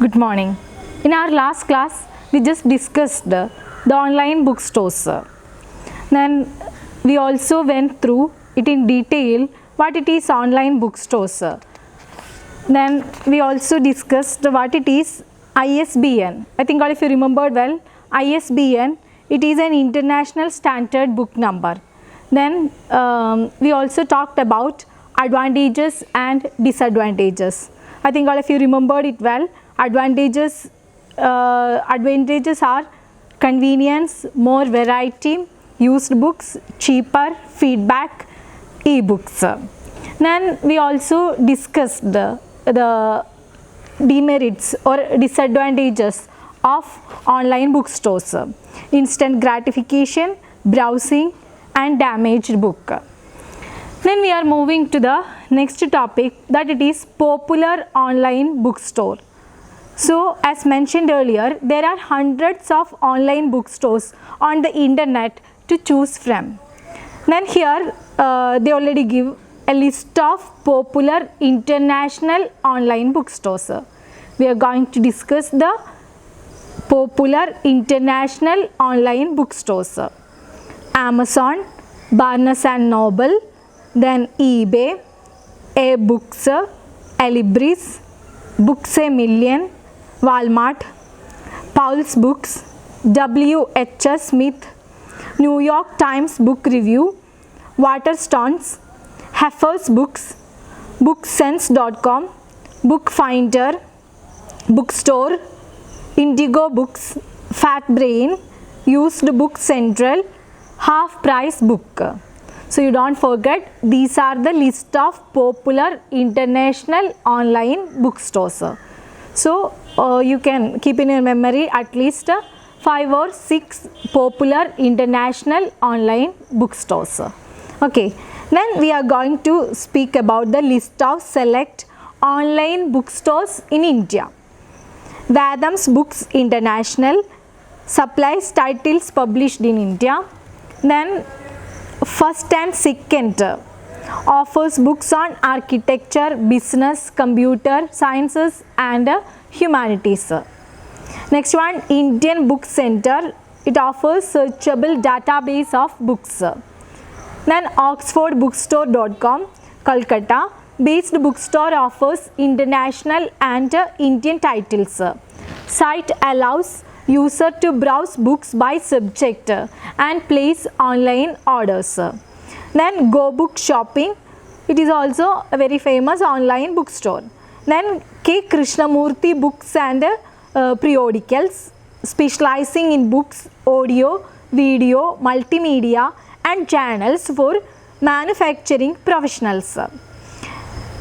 Good morning. In our last class, we just discussed the online bookstores. Then we also went through it in detail what it is online bookstores. Then we also discussed what it is ISBN. I think all of you remembered well. ISBN, it is an international standard book number. Then we also talked about advantages and disadvantages. I think all of you remembered it well. Advantages are convenience, more variety, used books, cheaper, feedback, e-books. Then we also discussed the demerits or disadvantages of online bookstores: instant gratification, browsing, and damaged book. Then we are moving to the next topic, that it is popular online bookstore. So as mentioned earlier, there are hundreds of online bookstores on the internet to choose from. Then here they already give a list of popular international online bookstores. We are going to discuss the popular international online bookstores: Amazon, Barnes and Noble, then eBay, eBooks, Libris, Books A Million, Walmart, Paul's Books, W.H.S. Smith, New York Times Book Review, Waterstones, Heffer's Books, Booksense.com, Bookfinder, Bookstore, Indigo Books, Fat Brain, Used Book Central, Half Price Book. So you don't forget, these are the list of popular international online bookstores. So you can keep in your memory at least 5 or 6 popular international online bookstores. Okay, then we are going to speak about the list of select online bookstores in India. Vadam's Books International supplies titles published in India. Then First and Second offers books on architecture, business, computer sciences and humanities. Next one, Indian Book Center. It offers searchable database of books. Then oxfordbookstore.com, Kolkata based bookstore offers international and Indian titles. Site allows user to browse books by subject and place online orders. Then Go Book Shopping, it is also a very famous online bookstore. Then K. Krishnamurthy Books and Periodicals, specializing in books, audio, video, multimedia and channels for manufacturing professionals.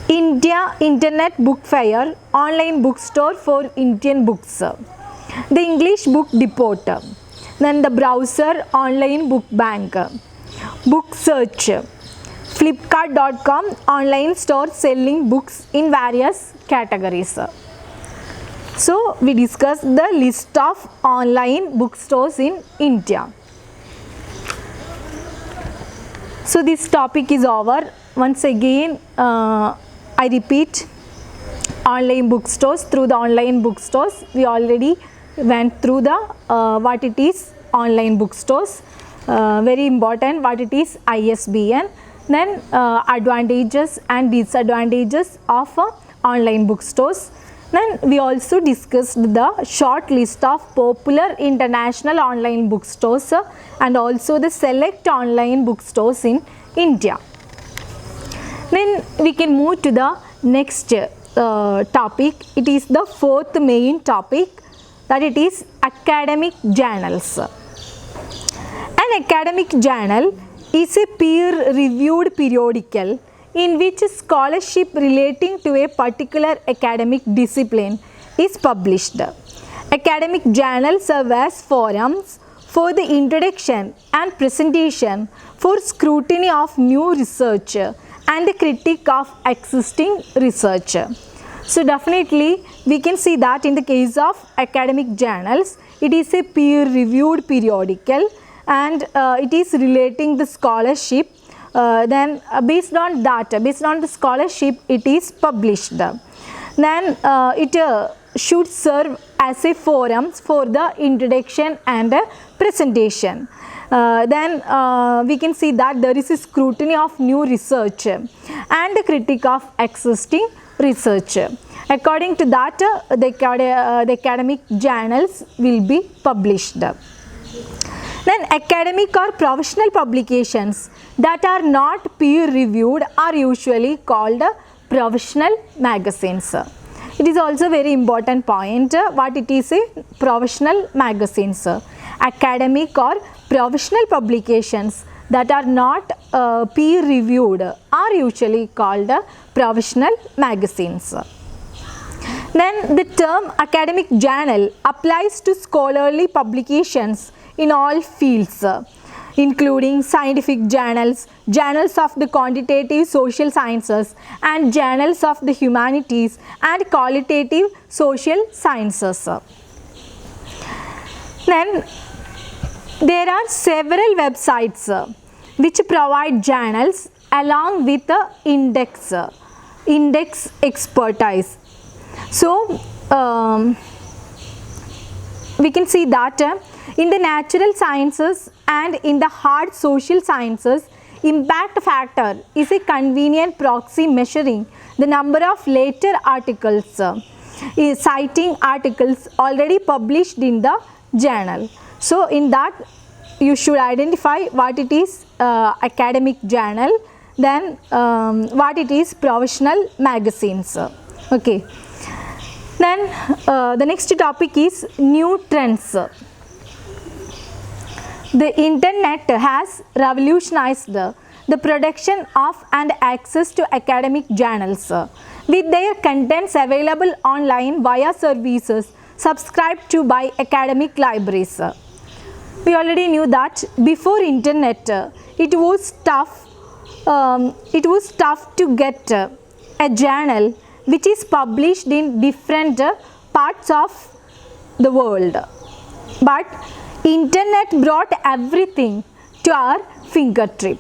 India Internet Book Fair, online bookstore for Indian books. The English Book Depot, then the browser online book bank, book search, flipkart.com online store selling books in various categories. So we discussed the list of online bookstores in India. So this topic is over. Once again I repeat, online bookstores. Through the online bookstores we already went through the what it is online bookstores, very important, what it is ISBN, then advantages and disadvantages of online bookstores. Then we also discussed the short list of popular international online bookstores and also the select online bookstores in India. Then we can move to the next topic. It is the fourth main topic, that it is academic journals. An academic journal is a peer-reviewed periodical in which scholarship relating to a particular academic discipline is published. Academic journals serve as forums for the introduction and presentation for scrutiny of new research and the critique of existing research. So definitely we can see that in the case of academic journals, it is a peer-reviewed periodical and it is relating the scholarship. Then based on that, based on the scholarship, it is published. Then it should serve as a forum for the introduction and presentation. Then we can see that there is a scrutiny of new research and a critique of existing research. According to that, the academic journals will be published. Then academic or professional publications that are not peer reviewed are usually called professional magazines. It is also very important point what it is a professional magazines. Academic or professional publications that are not peer reviewed are usually called professional magazines. Then the term academic journal applies to scholarly publications in all fields, including scientific journals, journals of the quantitative social sciences, and journals of the humanities and qualitative social sciences. Then there are several websites which provide journals along with the index expertise. So we can see that in the natural sciences and in the hard social sciences, impact factor is a convenient proxy measuring the number of later articles, citing articles already published in the journal. So in that you should identify what it is academic journal, then what it is professional magazines. Okay. Then the next topic is new trends. The internet has revolutionized the production of and access to academic journals, with their contents available online via services subscribed to by academic libraries. We already knew that before internet it was tough to get a journal which is published in different parts of the world, but internet brought everything to our fingertip.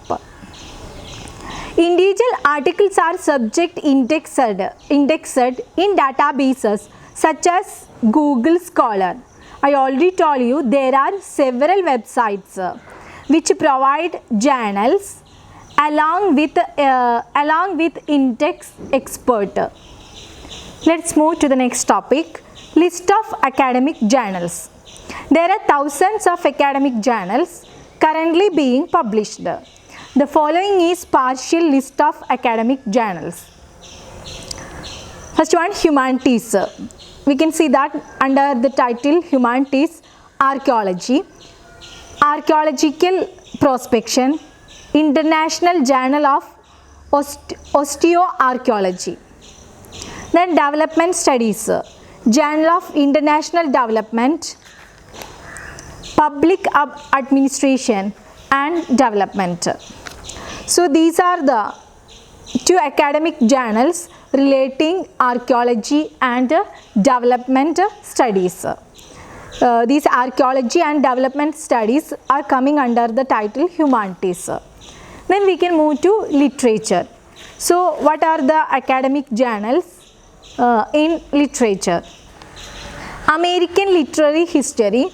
Individual articles are subject indexed in databases such as Google Scholar. I already told you there are several websites which provide journals along with index expert. Let's move to the next topic, list of academic journals. There are thousands of academic journals currently being published. The following is partial list of academic journals. First one, humanities. We can see that under the title humanities, archaeology, archaeological prospection, International Journal of Osteoarchaeology. Then development studies, Journal of International Development, Public Administration and Development. So these are the two academic journals relating archaeology and development studies. These archaeology and development studies are coming under the title humanities. Then we can move to literature. So what are the academic journals in literature? American Literary History,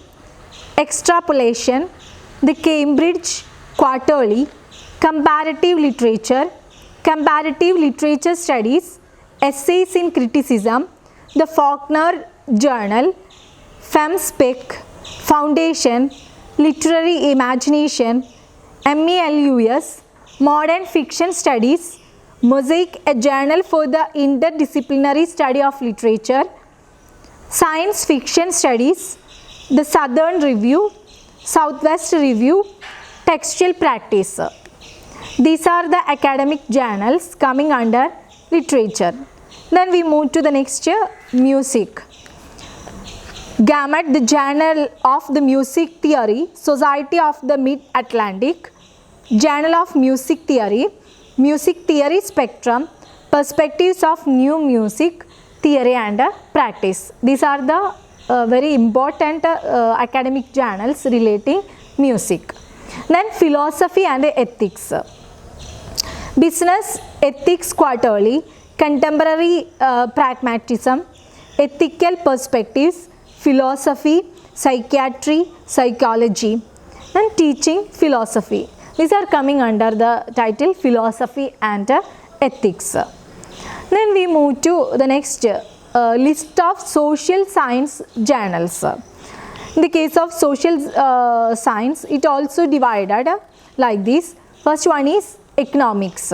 Extrapolation, the Cambridge Quarterly, Comparative Literature, Comparative Literature Studies, Essays in Criticism, the Faulkner Journal, FemSpec, Foundation, Literary Imagination, MELUS, Modern Fiction Studies, Mosaic, a journal for the interdisciplinary study of literature, Science Fiction Studies, the Southern Review, Southwest Review, Textual Practice. These are the academic journals coming under literature. Then we move to the next music. Gamut, the Journal of the Music Theory, Society of the Mid-Atlantic, Journal of Music Theory, Music Theory Spectrum, Perspectives of New Music Theory and Practice. These are the very important academic journals relating music. Then Philosophy and Ethics. Business Ethics Quarterly, Contemporary Pragmatism, ethical perspectives, philosophy, psychiatry, psychology, and teaching philosophy. These are coming under the title philosophy and ethics. Then we move to the next list of social science journals. In the case of social science, it also divided like this. First one is economics.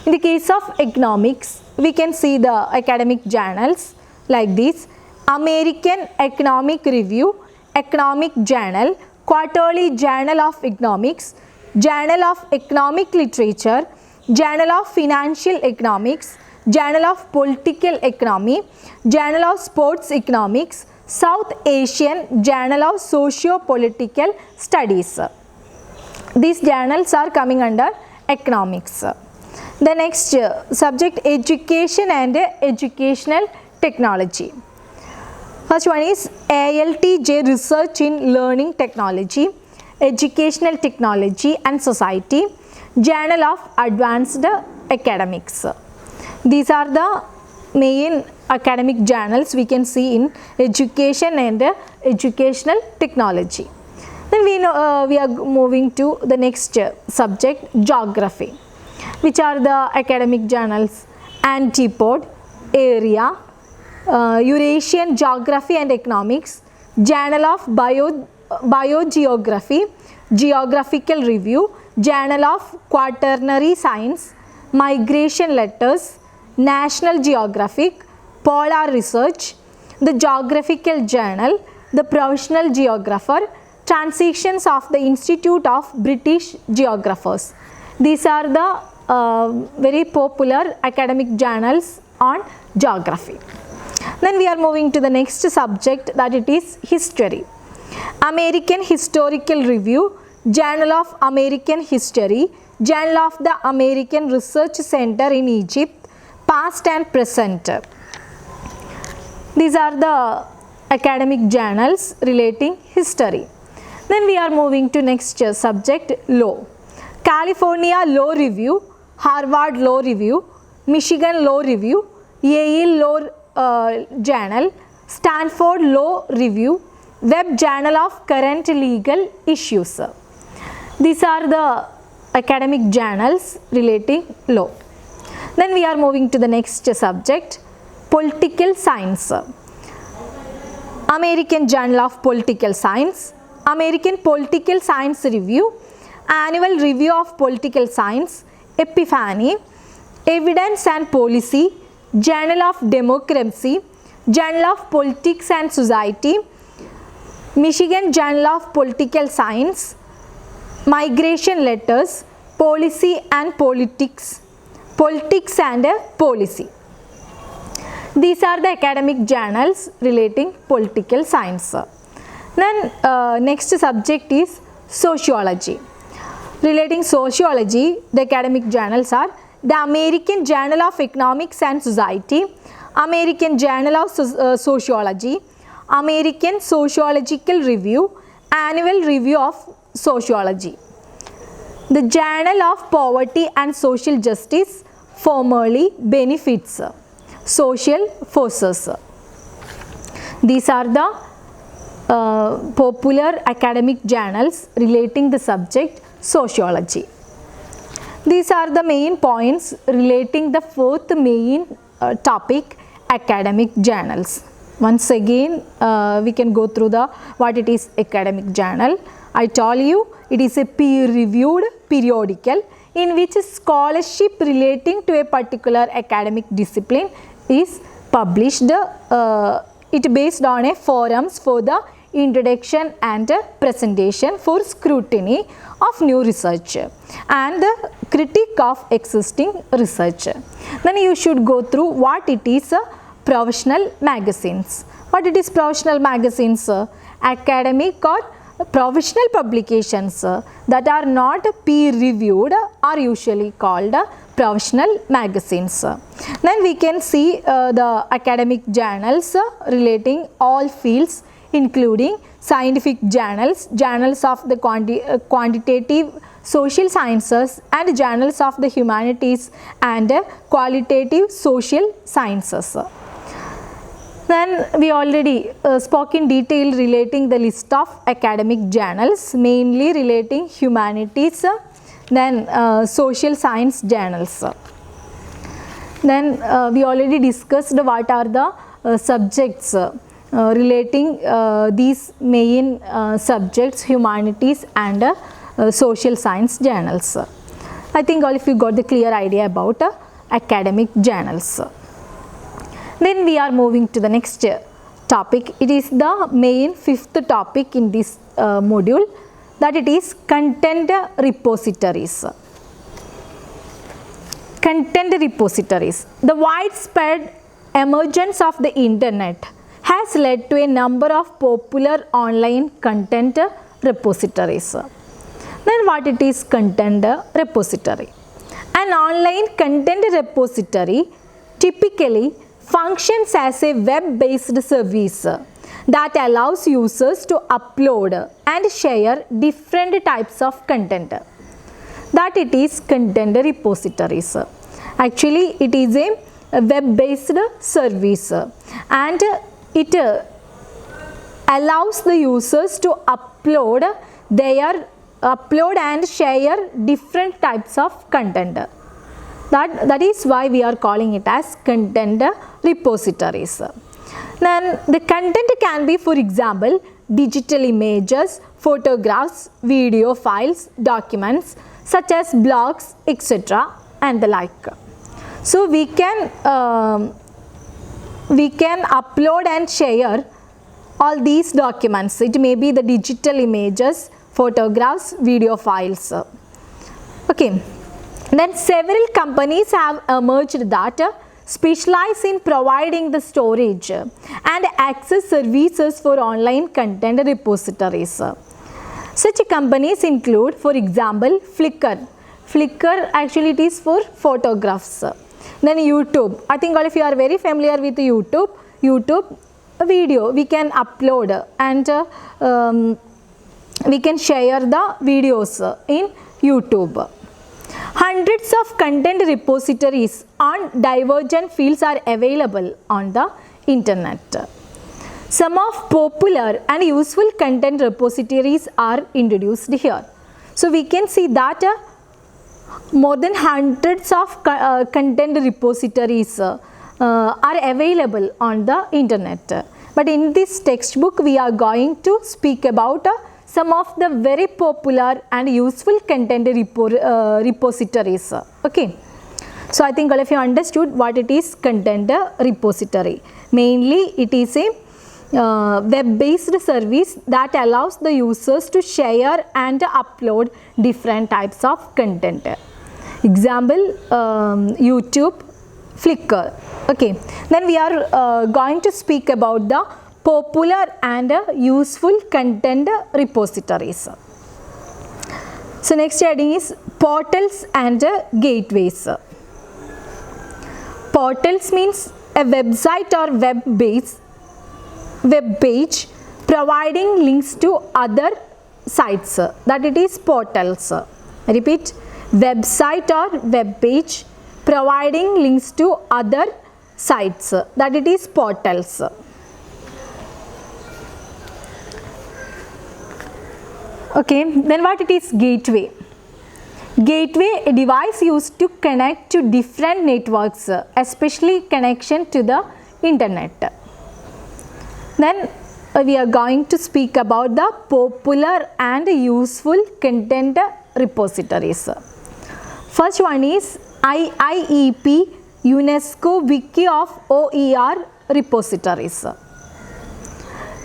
In the case of economics, we can see the academic journals like this: American Economic Review, Economic Journal, Quarterly Journal of Economics, Journal of Economic Literature, Journal of Financial Economics, Journal of Political Economy, Journal of Sports Economics, South Asian Journal of Socio-Political Studies. These journals are coming under economics. The next subject, education and educational technology. First one is ALTJ, Research in Learning Technology, Educational Technology and Society, Journal of Advanced Academics. These are the main academic journals we can see in education and educational technology. Then we are moving to the next subject, geography. Which are the academic journals? Antipode, Area, Eurasian Geography and Economics, Journal of Biogeography, Geographical Review, Journal of Quaternary Science, Migration Letters, National Geographic, Polar Research, the Geographical Journal, the Professional Geographer, Transitions of the Institute of British Geographers. These are the very popular academic journals on geography. Then we are moving to the next subject, that it is history. American Historical Review, Journal of American History, Journal of the American Research Center in Egypt, Past and Present. These are the academic journals relating history. Then we are moving to next subject, law. California Law Review, Harvard Law Review, Michigan Law Review, Yale Law Journal, Stanford Law Review, Web Journal of Current Legal Issues. These are the academic journals relating law. Then we are moving to the next subject, political science. American Journal of Political Science, American Political Science Review, Annual Review of Political Science, Epiphany, Evidence and Policy, Journal of Democracy, Journal of Politics and Society, Michigan Journal of Political Science, Migration Letters, Policy and Politics, Politics and Policy. These are the academic journals relating political science. Then next subject is sociology. Relating sociology, the academic journals are the American Journal of Economics and Society, American Journal of Sociology, American Sociological Review, Annual Review of Sociology. The Journal of Poverty and Social Justice, formerly Benefits, Social Forces. These are the popular academic journals relating the subject sociology. These are the main points relating the fourth main topic, academic journals. Once again, we can go through the what it is academic journal. I told you it is a peer-reviewed periodical in which scholarship relating to a particular academic discipline is published. It based on a forums for the introduction and presentation for scrutiny of new research and the critique of existing research. Then you should go through what it is professional magazines. What it is professional magazines? Academic or professional publications that are not peer reviewed are usually called professional magazines. Then we can see the academic journals relating all fields, including scientific journals, journals of the quantitative social sciences and journals of the humanities and qualitative social sciences. Then we already spoke in detail relating the list of academic journals, mainly relating humanities, then social science journals. Then we already discussed what are the subjects relating these main subjects, humanities and social science journals. I think all of you got the clear idea about academic journals. Then we are moving to the next topic. It is the main fifth topic in this module, that it is content repositories. Content repositories. The widespread emergence of the internet has led to a number of popular online content repositories. Then what it is content repository? An online content repository typically functions as a web-based service that allows users to upload and share different types of content. That it is content repositories. Actually, it is a web-based service and it allows the users to upload and share different types of content. That is why we are calling it as content repositories. Then the content can be, for example, digital images, photographs, video files, documents such as blogs, etc. and the like. So we can upload and share all these documents. It may be the digital images, photographs, video files. Okay. Then several companies have emerged that specialize in providing the storage and access services for online content repositories. Such companies include, for example, Flickr. Flickr actually it is for photographs. Then YouTube. I think all of you are very familiar with YouTube. YouTube video we can upload and we can share the videos in YouTube. Hundreds of content repositories on divergent fields are available on the internet. Some of popular and useful content repositories are introduced here. So we can see that more than hundreds of content repositories are available on the internet. But in this textbook we are going to speak about some of the very popular and useful content repositories. Okay. So I think all of you understood what it is content repository. Mainly it is a web-based service that allows the users to share and upload different types of content. Example, YouTube, Flickr. Okay. Then we are going to speak about the popular and useful content repositories. So next heading is portals and gateways. Portals means a website or web page providing links to other sites, that it is portals. I repeat, website or web page providing links to other sites, that it is portals. Okay, then what it is gateway? Gateway, a device used to connect to different networks, especially connection to the internet. Then we are going to speak about the popular and useful content repositories. First one is IIEP UNESCO Wiki of OER repositories.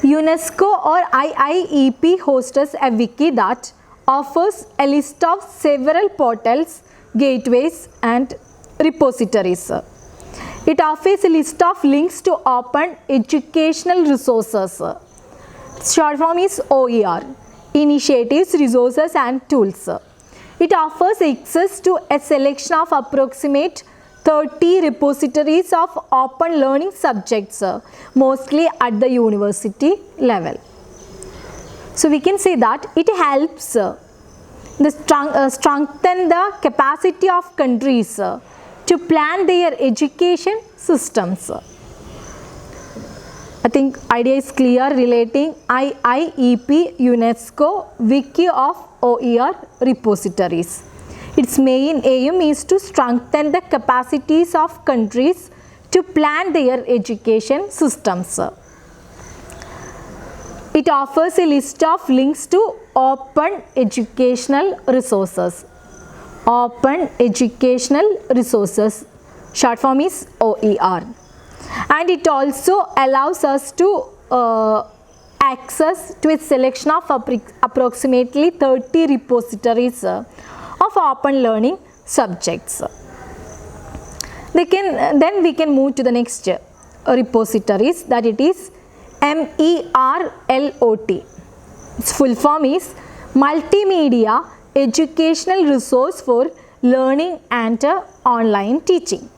UNESCO or IIEP hosts a wiki that offers a list of several portals, gateways and repositories. It offers a list of links to open educational resources. Short form is OER, initiatives, resources and tools. It offers access to a selection of approximate 30 repositories of open learning subjects, mostly at the university level. So we can say that it helps strengthen the capacity of countries to plan their education systems. I think idea is clear relating IIEP UNESCO Wiki of OER repositories. Its main aim is to strengthen the capacities of countries to plan their education systems. It offers a list of links to open educational resources. Open educational resources, short form is OER. And it also allows us to access to a selection of approximately 30 repositories of open learning subjects. Then we can move to the next repositories, that it is MERLOT. Its full form is Multimedia Educational Resource for Learning and Online Teaching.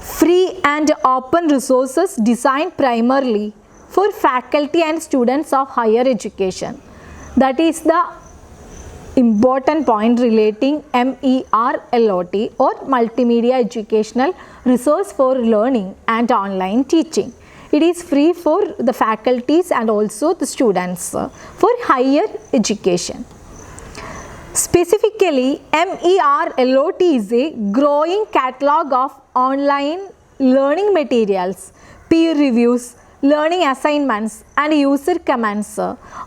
Free and open resources designed primarily for faculty and students of higher education. That is the important point relating MERLOT, or Multimedia Educational Resource for Learning and Online Teaching. It is free for the faculties and also the students for higher education. Specifically, MERLOT is a growing catalog of online learning materials, peer reviews, learning assignments and user comments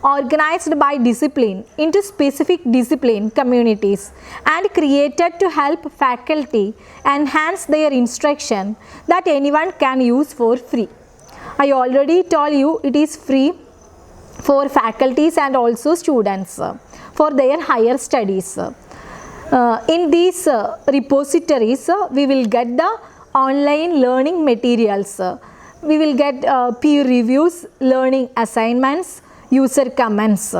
organized by discipline into specific discipline communities and created to help faculty enhance their instruction that anyone can use for free. I already told you it is free for faculties and also students for their higher studies. In these repositories, we will get the online learning materials. We will get peer reviews, learning assignments, user comments.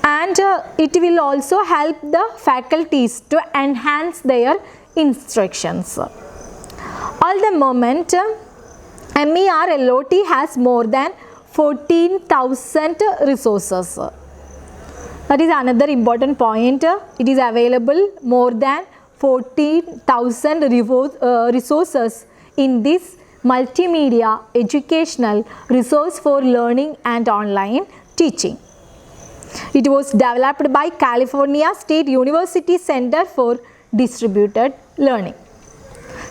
And it will also help the faculties to enhance their instructions. All the moment, MERLOT has more than 14,000 resources. That is another important point. It is available more than 14,000 resources in this Multimedia Educational Resource for Learning and Online Teaching. It was developed by California State University Center for Distributed Learning.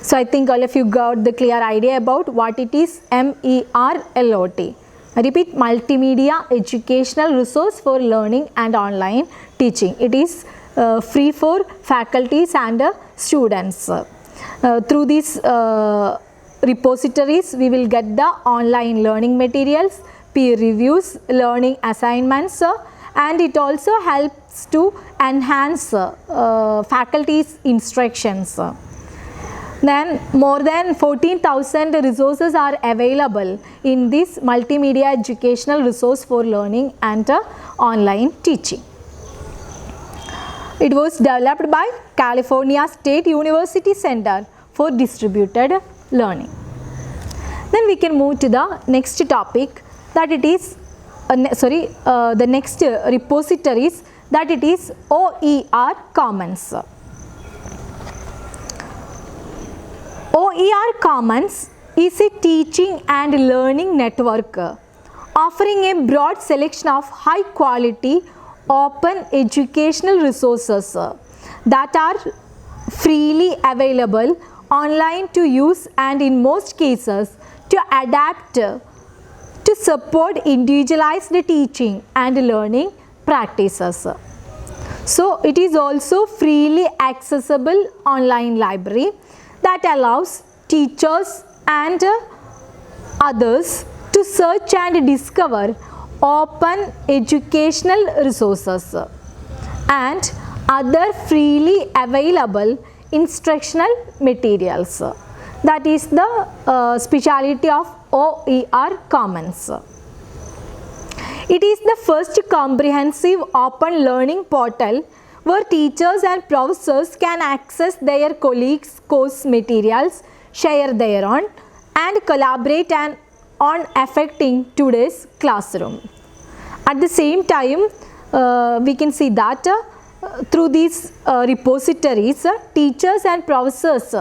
So I think all of you got the clear idea about what it is MERLOT. I repeat, Multimedia Educational Resource for Learning and Online Teaching. It is free for faculties and students. Through these repositories, we will get the online learning materials, peer reviews, learning assignments, and it also helps to enhance faculty's instructions. Then more than 14,000 resources are available in this Multimedia Educational Resource for Learning and Online Teaching. It was developed by California State University Center for Distributed Learning. Then we can move to the next topic, that it is the next repositories, that it is OER Commons. OER Commons is a teaching and learning network offering a broad selection of high quality open educational resources that are freely available online to use and in most cases to adapt to support individualized teaching and learning practices. So it is also freely accessible online library that allows teachers and others to search and discover open educational resources and other freely available instructional materials. That is the speciality of OER Commons. It is the first comprehensive open learning portal where teachers and professors can access their colleagues' course materials, share their own, and collaborate on affecting today's classroom. At the same time, we can see that through these repositories, teachers and professors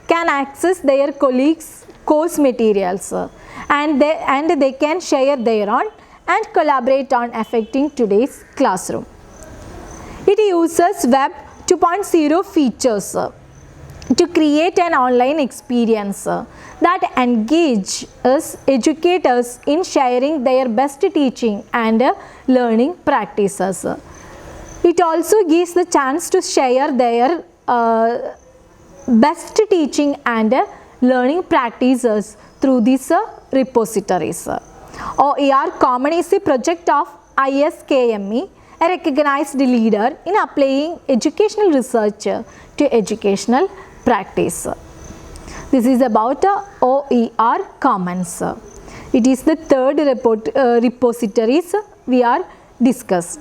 can access their colleagues' course materials, and they can share their own and collaborate on affecting today's classroom. It uses Web 2.0 features to create an online experience that engages educators in sharing their best teaching and learning practices. It also gives the chance to share their best teaching and learning practices through these repositories. OER Common is a project of ISKME, a recognized leader in applying educational research to educational practice. This is about OER Commons. It is the third repositories we are discussed.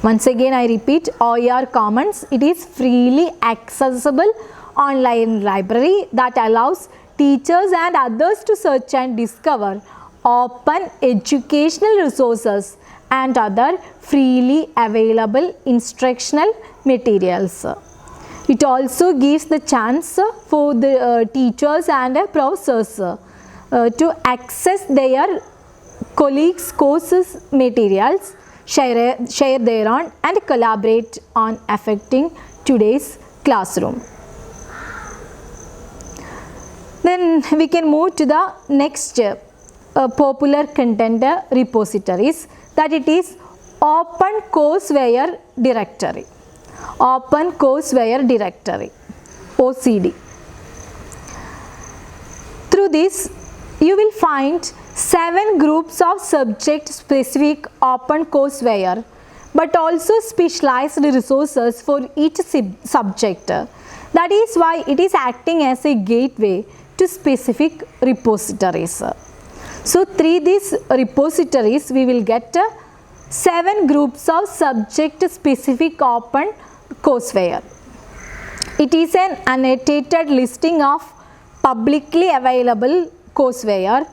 Once again I repeat, OER Commons, it is freely accessible online library that allows teachers and others to search and discover open educational resources and other freely available instructional materials. It also gives the chance for the teachers and professors to access their colleagues' courses materials, share their own and collaborate on affecting today's classroom. Then we can move to the next popular content repositories, that it is Open Courseware Directory. Open Courseware Directory, OCD. Through this you will find 7 groups of subject specific open courseware, but also specialized resources for each subject. That is why it is acting as a gateway to specific repositories. So through these repositories we will get 7 groups of subject specific open courseware. It is an annotated listing of publicly available courseware.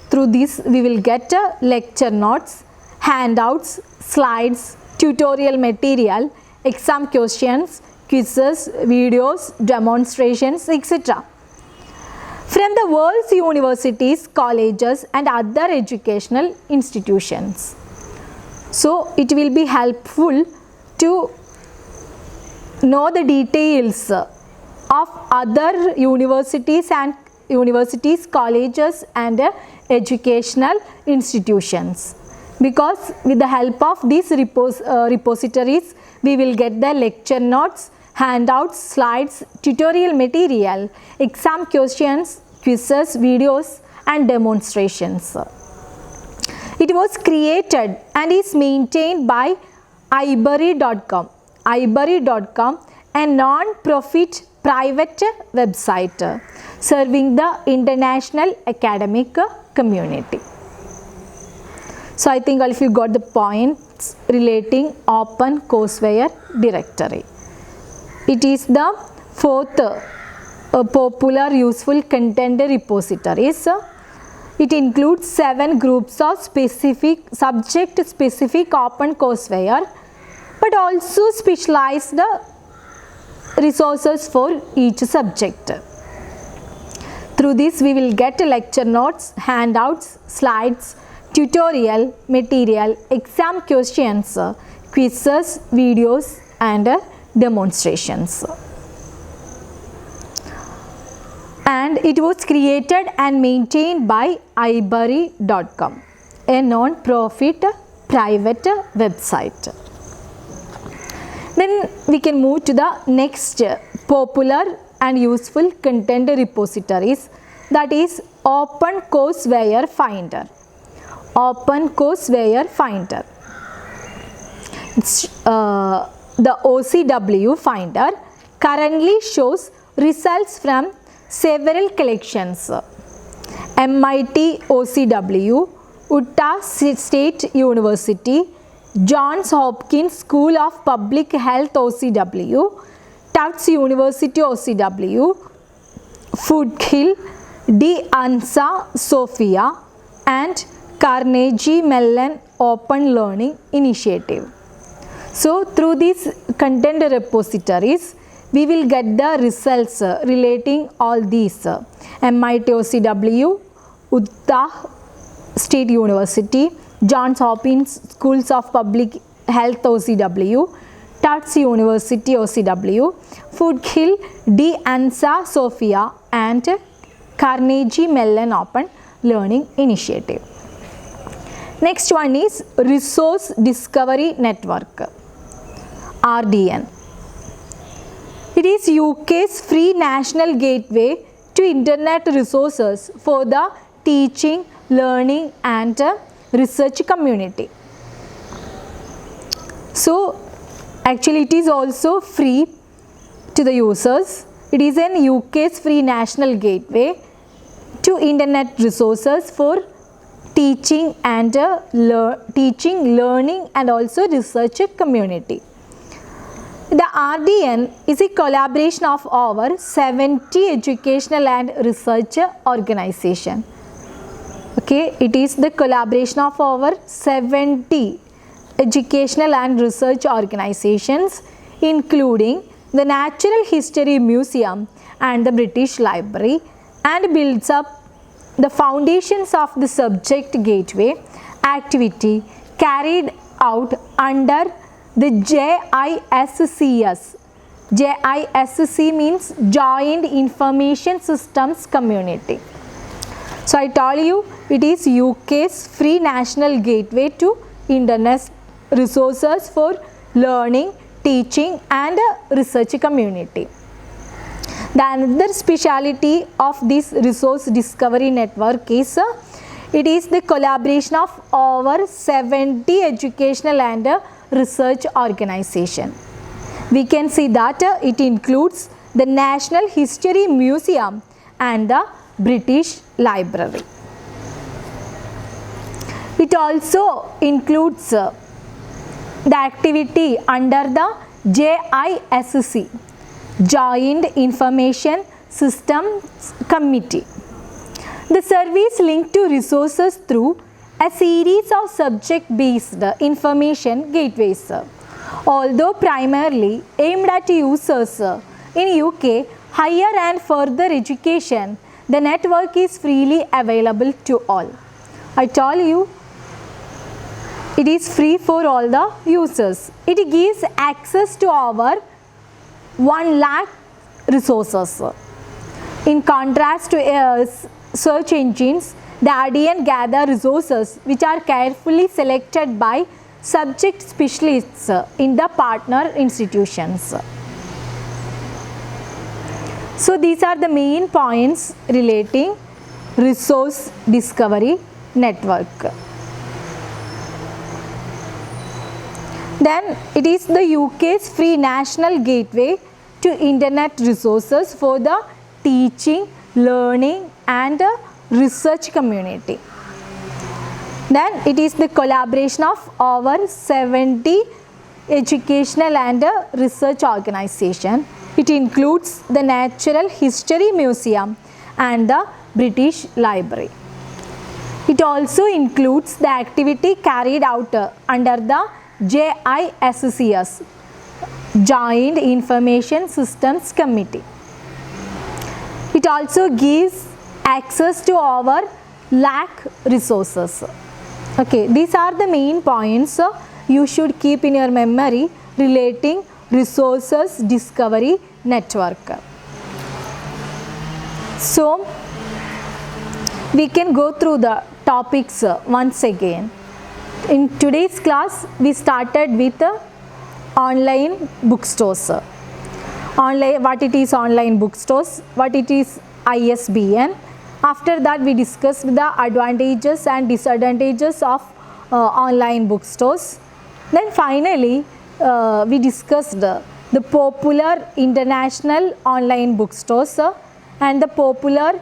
Through this we will get lecture notes, handouts, slides, tutorial material, exam questions, quizzes, videos, demonstrations, etc. from the world's universities, colleges and other educational institutions. So it will be helpful to know the details of other universities, colleges and educational institutions, because with the help of these repositories we will get the lecture notes, handouts, slides, tutorial material, exam questions, quizzes, videos and demonstrations. It was created and is maintained by iBury.com. iBury.com, a non-profit private website serving the international academic community. So I think all of you got the points relating Open Courseware Directory. It is the fourth popular useful content repositories. It includes 7 groups of subject specific open courseware, but also specialized resources for each subject. Through this we will get lecture notes, handouts, slides, tutorial material, exam questions, quizzes, videos and demonstrations. And it was created and maintained by iBury.com, a non-profit private website. Then we can move to the next popular and useful content repositories, that is Open Courseware Finder. Open Courseware Finder. The OCW Finder currently shows results from several collections: MIT OCW, Utah State University, Johns Hopkins School of Public Health OCW, Tufts University OCW, Foothill, De Anza Sophia and Carnegie Mellon Open Learning Initiative. So through these content repositories we will get the results relating all these. MIT OCW, Utah State University, Johns Hopkins Schools of Public Health OCW, Tufts University OCW, Foothill De Anza Sophia and Carnegie Mellon Open Learning Initiative. Next one is Resource Discovery Network, RDN. It is UK's free national gateway to internet resources for the teaching, learning and research community. So actually it is also free to the users. It is an UK's free national gateway to internet resources for teaching and learning and also research community. The RDN is a collaboration of over 70 educational and research organizations. Okay, it is the collaboration of over 70 educational and research organizations, including the Natural History Museum and the British Library, and builds up the foundations of the subject gateway activity carried out under the JISCS. JISC means Joint Information Systems Community. So I told you it is UK's free national gateway to internet resources for learning, teaching and research community. The another speciality of this resource discovery network is it is the collaboration of over 70 educational and research organizations. We can see that it includes the National History Museum and the British Library. It also includes the activity under the JISC, Joint Information Systems Committee. The service linked to resources through a series of subject-based information gateways. Although primarily aimed at users in UK higher and further education, the network is freely available to all. I told you it is free for all the users. It gives access to over 1 lakh resources. In contrast to search engines, the RDN gather resources which are carefully selected by subject specialists in the partner institutions. So these are the main points relating resource discovery network. Then it is the UK's free national gateway to internet resources for the teaching, learning and research community. Then it is the collaboration of over 70 educational and research organizations. It includes the Natural History Museum and the British Library. It also includes the activity carried out under the JISCS, Joint Information Systems Committee. It also gives access to over lakh resources. Okay, these are the main points you should keep in your memory relating resources discovery network. So we can go through the topics once again. In today's class we started with online bookstores. What it is online bookstores, what it is ISBN. After that we discussed the advantages and disadvantages of online bookstores. Then finally we discussed the popular international online bookstores and the popular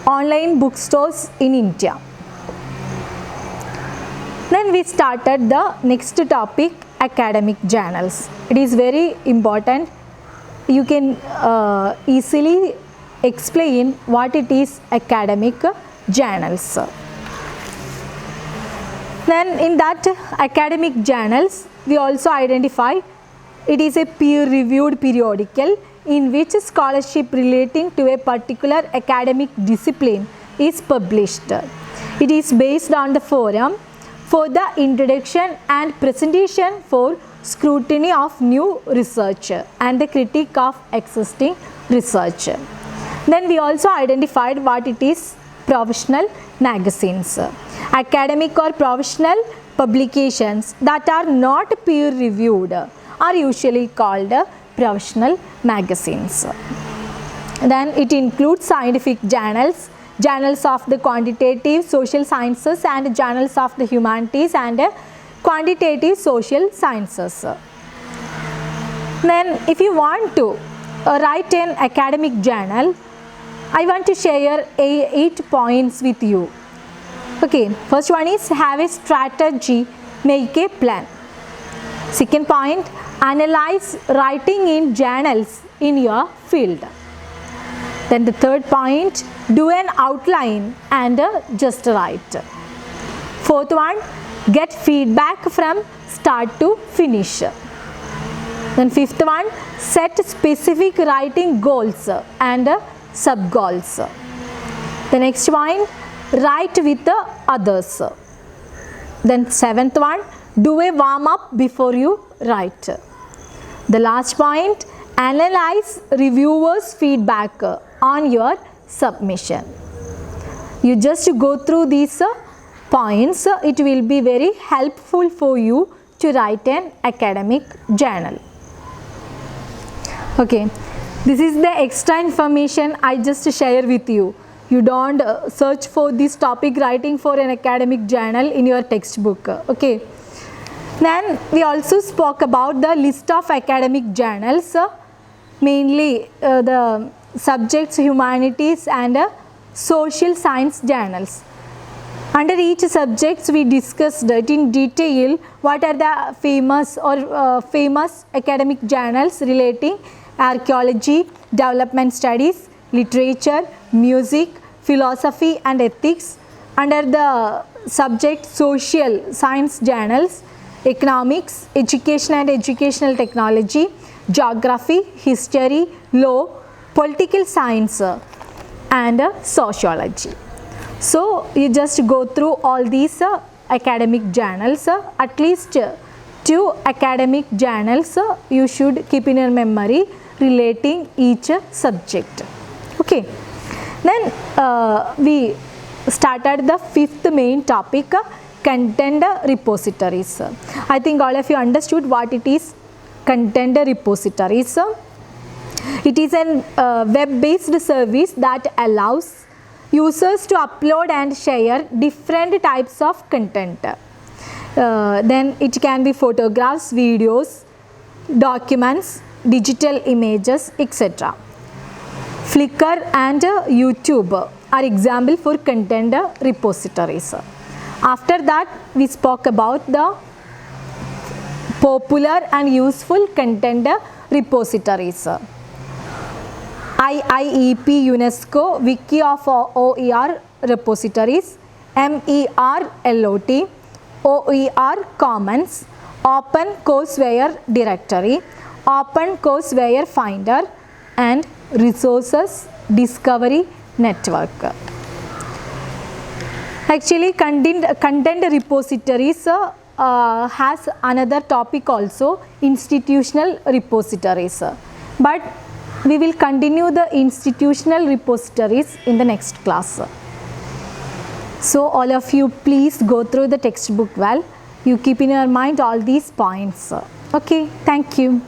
online bookstores in India. Then we started the next topic, academic journals. It is very important. You can easily explain what it is academic journals. Then in that academic journals we also identify it is a peer-reviewed periodical in which scholarship relating to a particular academic discipline is published. It is based on the forum for the introduction and presentation for scrutiny of new research and the critique of existing research. Then we also identified what it is professional magazines. Academic or professional publications that are not peer reviewed are usually called professional magazines. Then it includes scientific journals, journals of the quantitative social sciences and journals of the humanities and quantitative social sciences. Then if you want to write an academic journal, I want to share 8 points with you. Okay, first one is have a strategy, make a plan. Second point, analyze writing in journals in your field. Then the third point, do an outline and just write. Fourth one, get feedback from start to finish. Then fifth one, set specific writing goals and sub goals. The next one, write with the others. Then seventh one, do a warm up before you write. The last point, analyze reviewers' feedback on your submission. You just go through these points, it will be very helpful for you to write an academic journal. Okay, this is the extra information I just share with you. You don't search for this topic writing for an academic journal in your textbook. Okay. Then we also spoke about the list of academic journals, mainly the subjects humanities and social science journals. Under each subjects we discussed it in detail what are the famous or famous academic journals relating archaeology, development studies, literature, music, philosophy and ethics. Under the subject social science journals, economics, education and educational technology, geography, history, law, political science and sociology. So you just go through all these academic journals, at least 2 academic journals you should keep in your memory relating each subject. Okay. Then we started the 5th main topic, content repositories. I think all of you understood what it is, content repositories. It is a web-based service that allows users to upload and share different types of content. Then it can be photographs, videos, documents, digital images, etc. Flickr and YouTube are example for content repositories. After that we spoke about the popular and useful content repositories. IIEP UNESCO Wiki of OER repositories, MERLOT, OER Commons, Open Courseware Directory, Open Courseware Finder and Resources Discovery Network. Actually content repositories has another topic also, institutional repositories, but we will continue the institutional repositories in the next class. So all of you please go through the textbook well. You keep in your mind all these points. Okay, thank you.